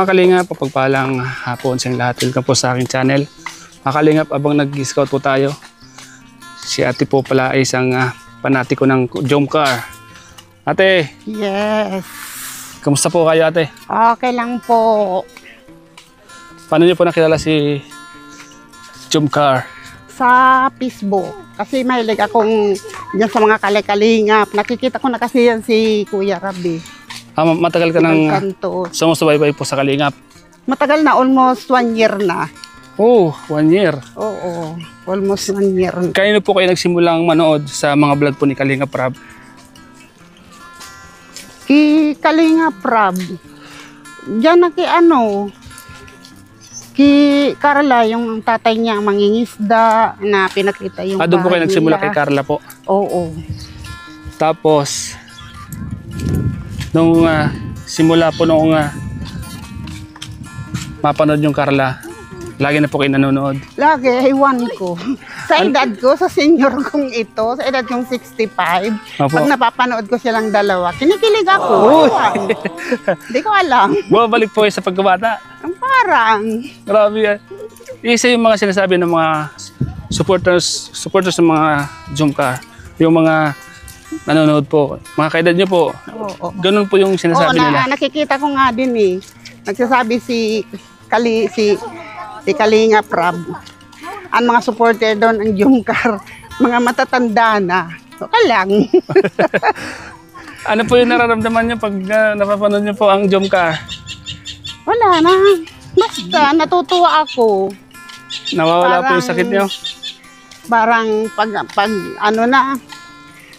Mga kalingap, pagpalang hapon sa lahat. Welcome po sa aking channel. Mga kalingap, abang nag-scout po tayo. Si ate po pala ay isang panatiko ng jump car. Ate! Yes. Kamusta po kayo, ate? Okay lang po. Paano niyo po nakilala si jump car? Sa Facebook. Kasi mahilig akong dyan sa mga kalingap. Nakikita ko na kasi yan si Kuya Rabi. Matagal ka ng sumusubaybay po sa kalingap? Matagal na, almost 1 year na. Oh, 1 year. Oo, almost 1 year. Kanino po kayo nagsimulang manood sa mga vlog po ni Kalingap Rab? Ki Kalingap Rab. Diyan na ki Carla, yung tatay niya mangingisda na pinakita yung doon po kayo nagsimula nila. Kay Carla po? Oo. Tapos, nung simula po nung mapanood yung Carla, lagi na po kayo nanonood? Lagi, ewan ko. Sa edad ko, sa senior kong ito, sa edad kong 65, Opo. pag napapanood ko silang dalawa, kinikilig ako. Hindi ko alam. Bumabalik po kayo sa pagkabata? Ang parang. Grabe. Isa yung mga sinasabi ng mga supporters ng mga Jumka, yung mga nanonood po, mga kaedad nyo po. Oo. Ganun po yung sinasabi nila. Nakikita ko nga din eh. Nagsasabi si Kalingap Rab. Ang mga supporter doon, ang Jumkar, mga matatanda na. Okay lang. Ano po yung nararamdaman nyo pag napapanood nyo po ang Jumka? Wala na. Basta, natutuwa ako. Nawawala po yung sakit nyo? Parang pag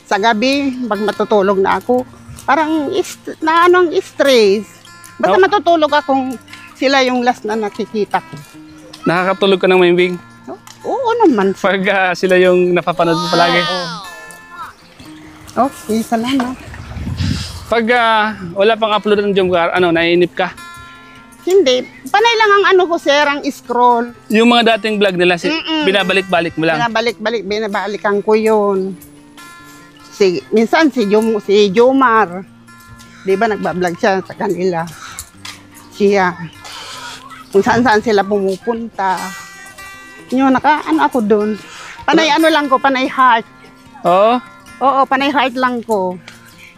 sa gabi, pag matutulog na ako, parang stress. Basta matutulog akong sila yung last na nakikita ko. Nakakatulog ka ng mahimbing? Oo naman. Pag sila yung napapanood mo palagi? Okay, salamat. Pag wala pang upload ng Jumka, naiinip ka? Hindi. Panay lang ang ko, sir, ang scroll. Yung mga dating vlog nila, binabalik-balik mo lang? Binabalikan ko yun. Minsan si Jomar, di ba nagbablog siya sa kanila. Siya, kung saan sila pumupunta. Yun, ako dun. Panay lang ko, panay heart. Oo? Oo, panay heart lang ko.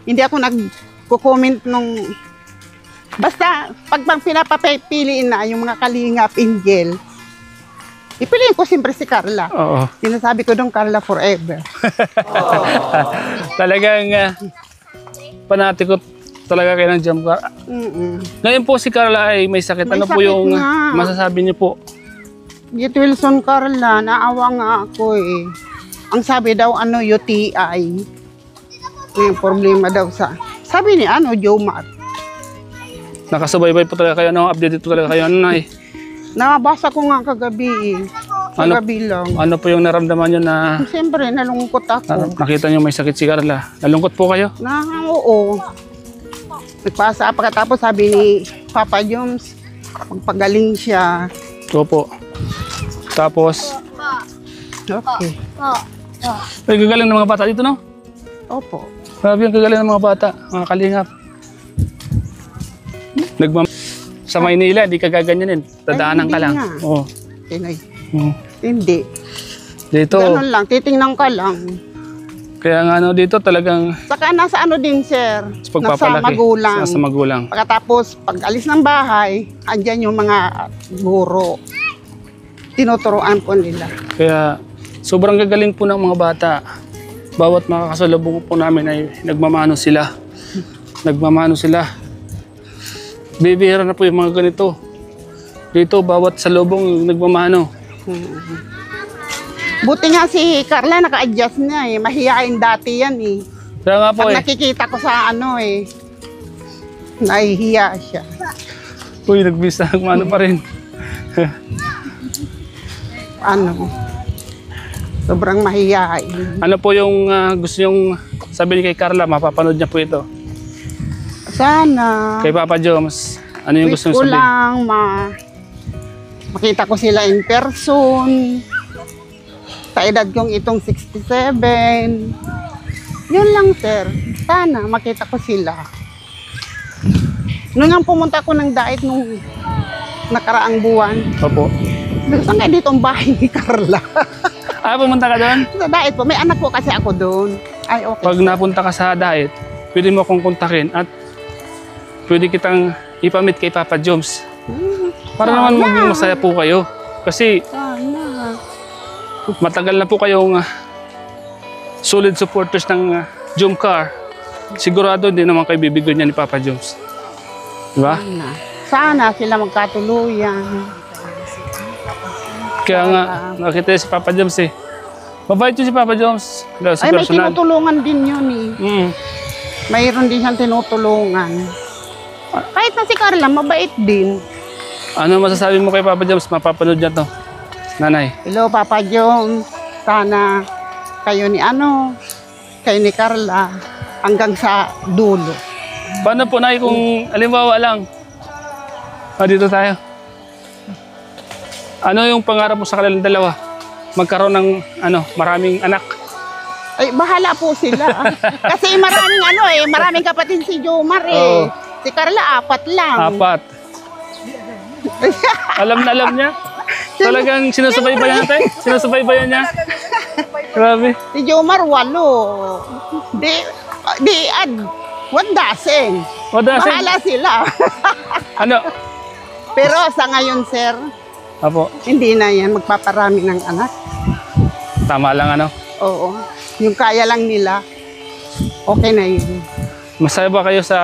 Hindi ako nagko-comment nung... Basta, pag pinapapiliin na yung mga Kalingap Angel, ipiliin ko siyempre si Carla. Oo. Sinasabi ko dong Carla forever. Talagang panatiko talaga kayo ng Jumka. Ngayon po si Carla ay may sakit. May ano po sakit yung nga. masasabi niyo po? Get Wilson Carla, naawa nga ako eh. Ang sabi daw, UTI. May problema daw sa... Sabi ni Jomar. Nakasubaybay po talaga kayo, update po talaga kayo, Nay. Nabasa ko nga kagabi eh. Kagabi lang. Ano po yung naramdaman nyo na Siyempre, nalungkot ako. nakita nyo may sakit si Carla? Nalungkot po kayo? Oo. Nagpasa, pagkatapos sabi ni Papa Joms, magpagaling siya. Opo. Tapos, Okay. ay gagaling ng mga bata dito, no? Opo. Grabe yung gagaling ng mga bata, mga Kalingap. Sa Maynila, hindi ka gaganyanin. Dadaanan ka hindi lang. nga. Oo. Pinoy. Oo. Hindi. Dito, Ganun lang, titingnan ka lang. kaya nga dito talagang Saka nasa din, sir? pagpapalaki. Nasa magulang. Nasa magulang. Pagkatapos, pag alis ng bahay, andyan yung mga guro. Tinuturoan po nila. Kaya sobrang gagaling po ng mga bata. Bawat makakasalubong po namin ay nagmamano sila. Nagmamano sila. Bibihira na po yung mga ganito. Dito, bawat salubong nagmamano. Buti nga si Carla, naka-adjust na eh. Mahihain dati yan eh. Kaya nga po Pag nakikita ko sa nahihiya siya. Uy, nagbisa, nagmano pa rin. Sobrang mahihain. Ano po yung gusto nyong sabihin kay Carla? Mapapanood niya po ito. Sana. Kay Papa Joms, ano yung gusto Wish nyong ko sabihin? lang makita ko sila in person. Sa edad kong itong 67. Yun lang, sir. Sana makita ko sila. Nung nga pumunta ko ng diet nung nakaraang buwan, Opo. saan kaya dito ang bahay ni Carla? Pumunta ka doon? Sa diet po, may anak po kasi ako doon. Ay, okay. Pag napunta ka sa diet, pwede mo akong kontakin at pwede kitang ipamit kay Papa Joms. Para naman maging masaya po kayo. Kasi Sana. matagal na po kayong solid supporters ng Jomcar. Sigurado hindi naman kayo bibigyan niya ni Papa Joms. Diba? Sana sila magkatuluyan. Kaya nga, nakita niya si Papa Joms eh. Mabait yun si Papa Joms. Sa Ay, may personal. tinutulungan din yun eh. Mm. Mayroon din siyang tinutulungan. Kahit na si Carla, mabait din. Ano masasabi mo kay Papa Joms? Mapapanood niya to. Nanay. Hello, Papa John. Sana kayo ni kayo ni Carla, hanggang sa dulo. Paano po, Nay, kung alimbawa lang? Dito tayo. Ano yung pangarap mo sa kanilang dalawa? Magkaroon ng maraming anak. Ay, bahala po sila. Kasi maraming maraming kapatid si Jomar eh. Oo. Si Carla, 4 lang. 4. Alam na alam niya. Talagang sinusubaybayan natin. Sinusubaybayan niya. Grabe. Si Jomar, 8. One dozen. Bahala sila. Ano? Pero sa ngayon, sir, Apo, hindi na yan magpaparami ng anak. tama lang Oo. Yung kaya lang nila, okay na yun. Masaya ba kayo sa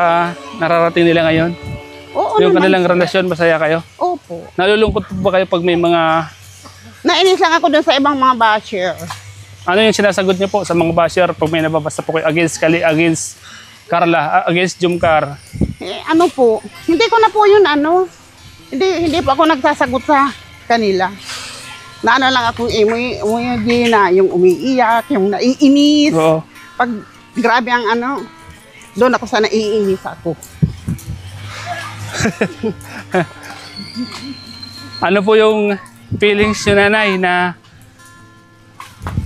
nararating nila ngayon? Oo Yung naman. kanilang relasyon, masaya kayo? Opo. Nalulungkot po ba kayo pag may mga... Nainis lang ako dun sa ibang mga basher. Ano yung sinasagot niyo po sa mga basher pag may nababasa po kayo against Carla, against Jomcar? Ano po, hindi ko na po yun hindi po ako nagsasagot sa kanila. Na lang ako, na yung umiiyak, yung naiinis. Oo. Pag grabe ang doon ako sa naiinis ako. Ano po yung feelings nyo, Nanay, na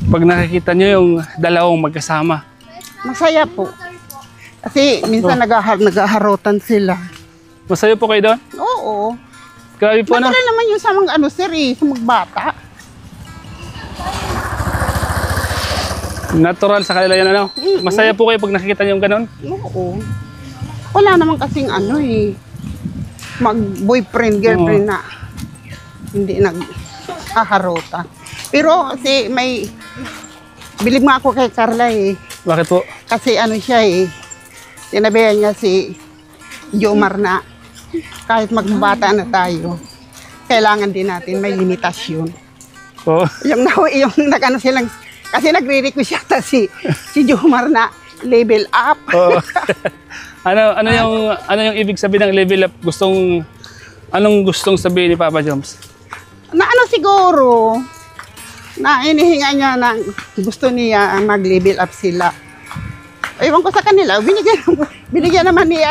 pag nakikita nyo yung dalawang magkasama? Masaya po. Kasi minsan naghaharotan sila. Masaya po kayo doon? Oo. Grabe po, Natural naman yung sa mga sir sa magbata. Natural sa kanila yan, Masaya po kayo pag nakikita nyo yung ganon? Oo. Wala naman kasing mag-boyfriend, girlfriend na hindi nag-aharota. Pero kasi bilib nga ako kay Carla eh. Bakit po? Kasi siya eh, sinabihan niya si Jomar na kahit magbata na tayo, kailangan din natin may limitasyon. Oo. Yung silang, kasi nagre-request yata si Jomar na level up. Oo. ano yung ibig sabihin ng level up? Anong gustong sabihin ni Papa Joms? Na siguro, na inihinga niya na gusto niya mag-level up sila. Ewan ko sa kanila, binigyan naman ni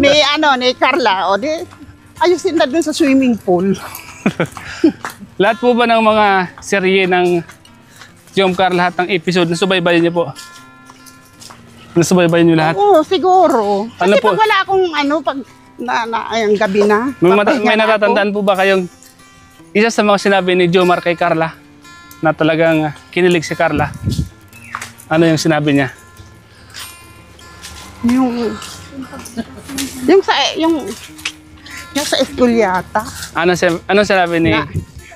ni Carla, o di, ayusin na dun sa swimming pool. Lahat po ba ng mga serye ng Jomcar, lahat ng episode, nasubaybayan niyo po? Nasubaybayan niyo lahat? Oo, siguro. Kasi Ano po? pag wala akong pag ayang gabi na. May papahinga na natatandaan po ba kayong isa sa mga sinabi ni Jomar kay Carla na talagang kinilig si Carla? Ano yung sinabi niya? Yung sa school yata. Ano sinabi ni Na,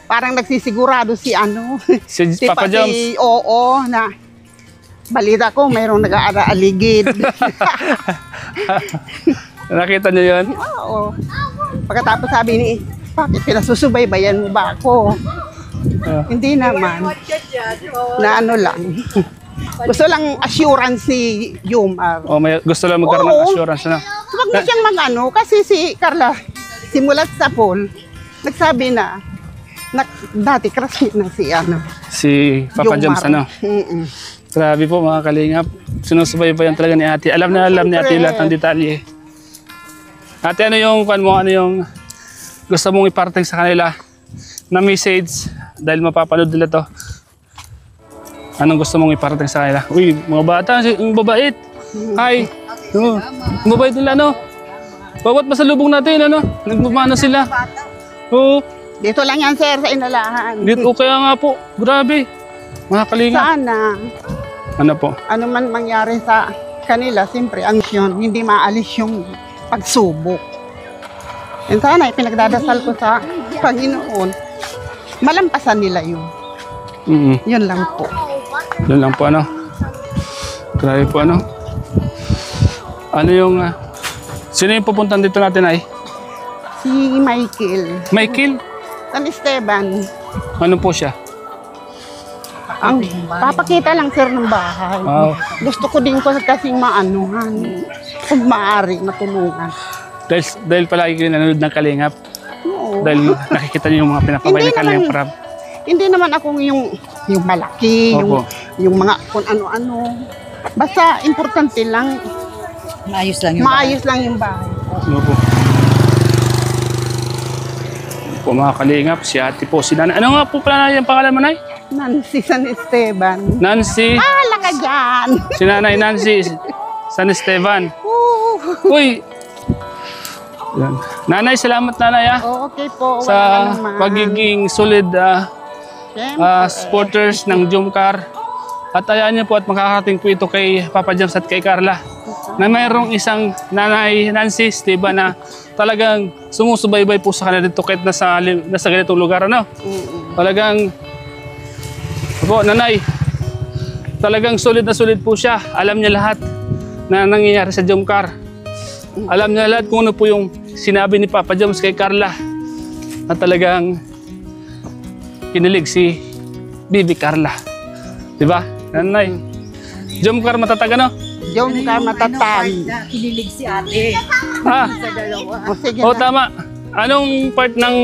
parang nagsisigurado si si Papa Joms? Oo, na balita ko mayroong nag-aaligid. Nakita niyo yun? Oo. Pagkatapos sabi ni, bakit pinasusubaybayan mo ba ako? Hindi naman. Na lang. Gusto lang assurance ni Jomar. Gusto lang magkaroon ng assurance na. Huwag na siyang kasi si Carla, simulat sa poll, nagsabi na dati crush na Si Papa Joms, Grabe po mga kalingap. Sinusubaybayan talaga ni ate. Alam ni ate lahat ng detalye. Ate, ano yung gusto mong iparating sa kanila na message dahil mapapanood nila to? Anong gusto mong iparating sa kanila? Uy, mga bata, yung babait. Hi. Yung babait nila, Bawat masalubong natin, ano? Nagmamana sila. Oo. Dito lang yan, sir, sa Inalahan. Dito, kaya nga po. Grabe. Mga kalingap. Sana, Ano po? ano man mangyari sa kanila, siyempre, ang misyon, hindi maalis yung pagsubok. And sana, pinagdadasal ko sa Panginoon, malampasan nila yun. Yun lang po. Yun lang po, ano? Grabe po, ano? Ano yung... sino yung pupuntan dito natin, ay? Si Michael, Michael? San Esteban, Ano po siya? ang papakita lang, sir, ng bahay. Wow. Gusto ko din ko kasing maanuhan, kung maaari, matulungan. Dahil palagi kayo nanonood ng Kalingap. Oo. Dahil nakikita niyo yung mga pinakabay Hindi ng Kalingap naman. Prab. Hindi naman ako yung malaki, Opo. yung mga kung ano-ano. Basta importante lang, Maayos lang yung maayos lang yung bahay. Ano po? Ano po mga Kalingap, si ate po, si Nanay. Ano nga po pala yung pangalan mo, Nay? Nancy San Esteban. Nancy. Hala ka dyan! Si Nanay Nancy San Esteban. Woo! Uy! Yan. Nanay, salamat nanay Okay po, sa wala naman. pagiging solid Siyempre. supporters ng Jomcar. At ayan niyo po at makakarating po ito kay Papa James at kay Carla na mayroong isang Nanay Nancy Esteban na talagang sumusubaybay po sa kanila dito kahit nasa ganitong lugar. Ano? Talagang po, Nanay, talagang solid na solid po siya. Alam niya lahat na nangyayari sa Jomcar. Alam niya lahat kung ano po yung sinabi ni Papa James kay Carla na talagang kinilig si Bibi Carla. Diba? Nanay. Jomcar matatag, ano? Yung ka matatag. Kinilig si ate. Ah, Sa dalawa. O sige oh, na. tama. Anong part ng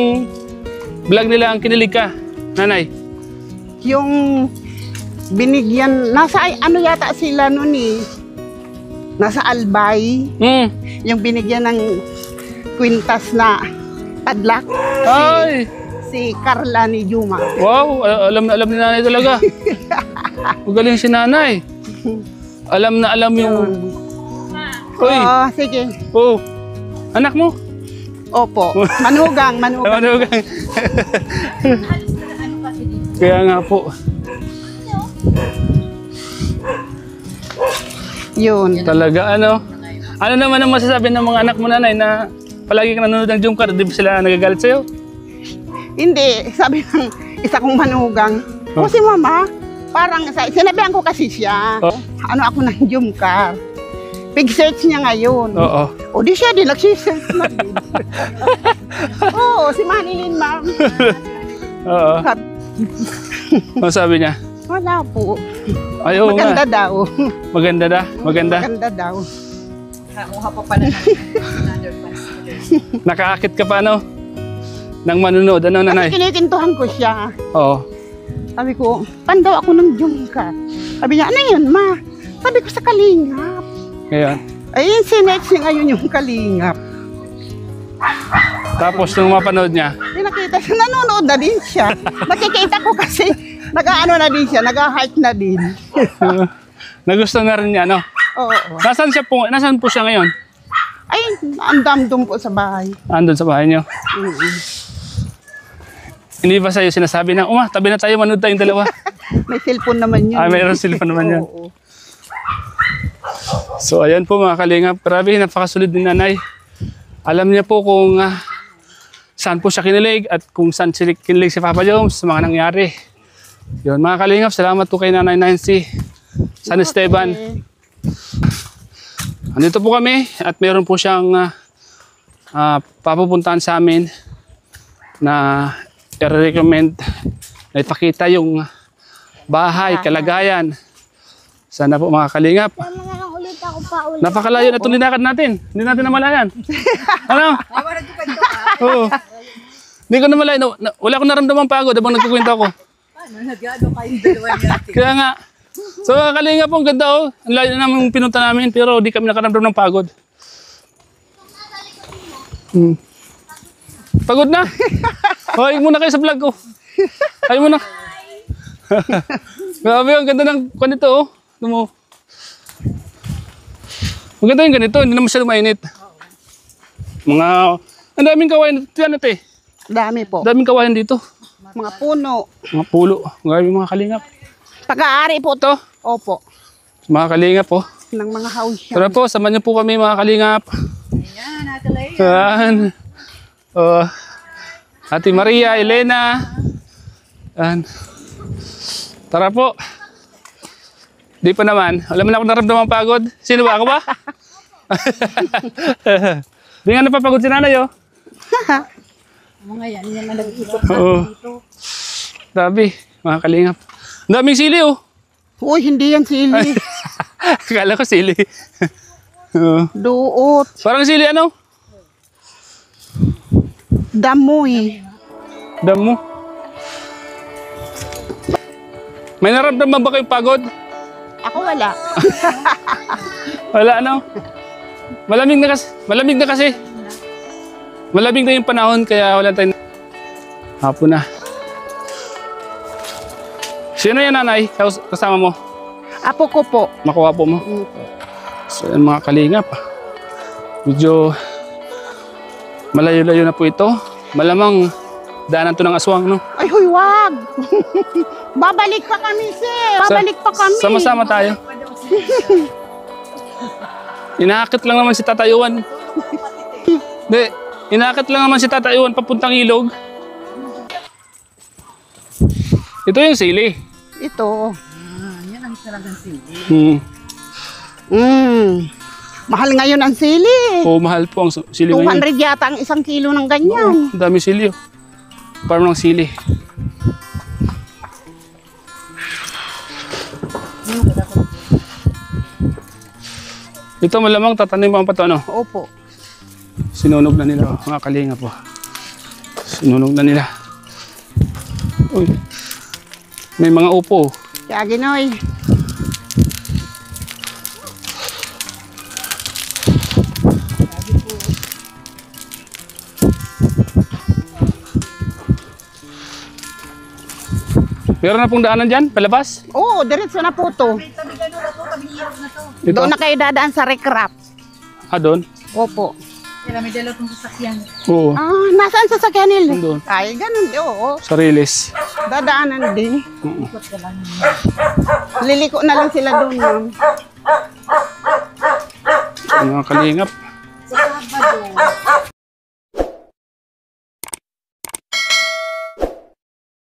vlog nila ang kinilig ka, Nanay? Yung binigyan, nasa ano yata sila nun eh. Nasa Albay. Yung binigyan ng kwintas na padlak. Ay! Si Carla ni Juma. Wow! Alam na alam ni Nanay talaga. Magaling si Nanay. Alam na alam yung... Uy! Oo, sige. Oh! Anak mo? Opo. Manugang, manugang. Ano ka? Kaya nga po. Yun. Talaga ano? Ano naman ang masasabi ng mga anak mo, Nanay, na palagi ka nanonood ng Jomcar, di ba sila nagagalit sa'yo? Hindi, sabi ng isa kong manugang, o si mama, parang sinabihan ko kasi siya, Oh. ano ako ng Jomcar. Big search niya ngayon. Oo. O di siya din, nagsisearch na din. Oo, si Manilin, ma'am. Oo. Sabi, Ano sabi niya? wala po. Ay, oo Maganda nga. daw. Maganda da. Maganda. Maganda daw. Nakuha pa pala ng another pastor. Nakaakit ka pa, no? Nang manunod. Ano, Kasi Nanay? kinikintuhan ko siya. Oo. Sabi ko, pandaw ako ng Jomcar. Sabi niya, ano yun, ma? Sabi ko, sa Kalingap. Ngayon. Ayun, sineksi ngayon yung Kalingap. Tapos nung mapanood niya, Pinakita siya, nanonood na din siya. Nakikita ko kasi, nag-ano na din siya, nag-heart na din. nagustuhan na rin niya, no? Oo. Nasaan po siya ngayon? Ay, ang damdum po sa bahay. Andun sa bahay niyo. Hindi ba sa'yo sinasabi na, tabi na tayo, manood tayong dalawa? May cellphone naman yun. Mayroon sila pa naman yan. Oo. So, ayan po mga kalingap. Grabe, napakasulid ni Nanay. Alam niya po kung saan po siya kinilig at kung saan kinilig si Papa Jones sa mga nangyari. Yun, mga kalingap, salamat po kay Nanay Nancy San Esteban. Okay. Andito po kami at meron po siyang papupuntahan sa amin na i-recommend na ipakita yung bahay, kalagayan. Sana po mga kalingap. Napakalayo na itong linakad natin. Hindi natin namalayan. Ano? Oo. Hindi ko namalayan. Wala akong naramdaman pagod habang nagkukwento ako. Ano, nag-ano kayong dalawa natin? Kaya nga. So mga kalingap po, ang ganda oh. Ang layo na namin pinunta namin pero di kami nakaramdam ng pagod. Pagod na? Hoy, muna kayo sa vlog ko. Ay muna. Grabe, ang ganda ng kanito oh. Ano mo? Maganda yung ganito, hindi naman siya mainit. Mga, ang daming kawayan dito, ano te? Dami po. Daming kawayan dito. Mga puno. Mga pulo. Grabe mga kalingap. Pag-aari po to. Opo. Mga kalingap po. Ng mga house yan. Tara po, samahan niyo po kami mga kalingap. Ayan, Ate Leia. Yan. Oh, Ate Maria, Elena. Yan. Tara po. Di pa naman. Alam mo na ako naramdaman pagod. Sino ba? Ako ba? Di nga napapagod si nanay, oh. Mga yan na nag-ikot Oo. dito. Grabe, mga kalingap. Ang daming sili, oh. Uy, hindi yan sili. Akala ko sili. Oo. Duot. Parang sili, ano? Damoy. Damo. May naramdaman ba kayong pagod? Ako wala. Wala, ano? Malamig na kasi. Malamig na kasi. Malamig na yung panahon kaya wala tayong... Hapon na. Sino yan, nanay? Kasama mo? Apo ko po. Makuha po mo? So, yan mga kalingap. Medyo malayo-layo na po ito. Malamang daanan to ng aswang, no? Ay, huy, wag. Babalik pa kami, sir. Babalik pa kami. Sama-sama tayo. Inahakit lang naman si Tatayuan. Hindi, inahakit lang naman si Tatayuan papuntang ilog. Ito yung sili. Ito. Yan ang talagang sili. Mahal ngayon ang sili. Oo, mahal po ang sili ngayon. 200 yata ang isang kilo ng ganyan. Ang dami sili, oh. Parang ng sili. Ito malamang tatanim pa ito, ano? Opo. Sinunog na nila, oh, mga kalinga po. Sinunog na nila. Uy. May mga upo. Kaya ginoy. Meron na pong daanan dyan, palabas. Oo, diretso na po to. Tabi ano na to, tabi ilog na to. Ito. Doon na kayo dadaan sa recrap. Ah, doon? Opo. Kaya may dalaw tong sasakyan. Oo. Ah, nasaan sa sakyanil? Doon. Ay, ganun. Oo. Sa Riles. Dadaanan din. Ikot ka lang. Liliko na lang sila doon, ma'am. Mga kalingap.